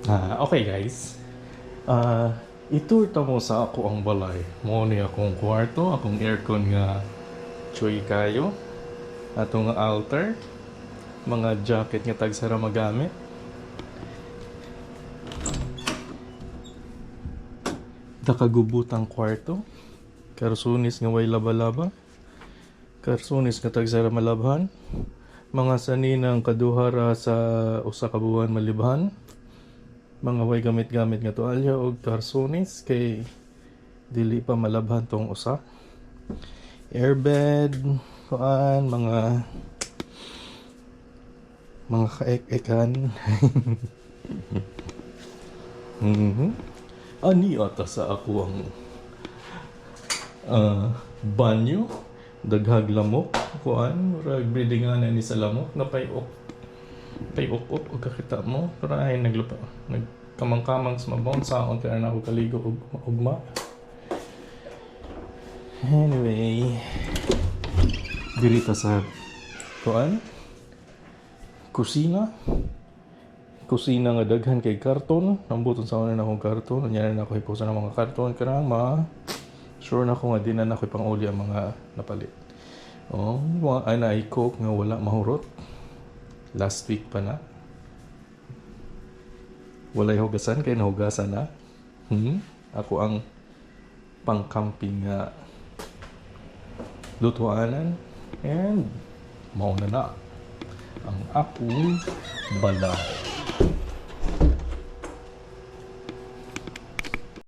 Okay guys. Itur ta mo sa ako ang balay. Mo ni akong kwarto, akong aircon nga choy kayo. Ato nga altar, mga jacket nga tagsara magamit. Nakagubutang kwarto. Karsunis nga way laba-laba. Karsunis nga tagsara malabhan. Mga saninang kaduhara sa usa ka buwan malibhan. Mga way gamit-gamit nga tuwalya o karsunis kay dili pa malabhan tong usa. Airbed, kuan, mga kaek-ekan. Ani ata sa ako ang banyo, daghag lamok, kuan, murag breedingan na ni sa lamok na payok og kakita mo, pero ay nagkamang-kamang sa mabon sa akong kaya na ako kaligo og ugma. Anyway, dirita sa kuan, kusina nga daghan kay karton, nambuton sa una na akong karton, anya na ako hipusan ng mga karton karang sure na ako nga di na ako pang-uli ang mga napalit. Mga ana i coke nga wala mahurot. Last week pa na. Walay hugasan kay nahugasan na. Ako ang pang-camping nga lutuanan and mauna na ang akong balay.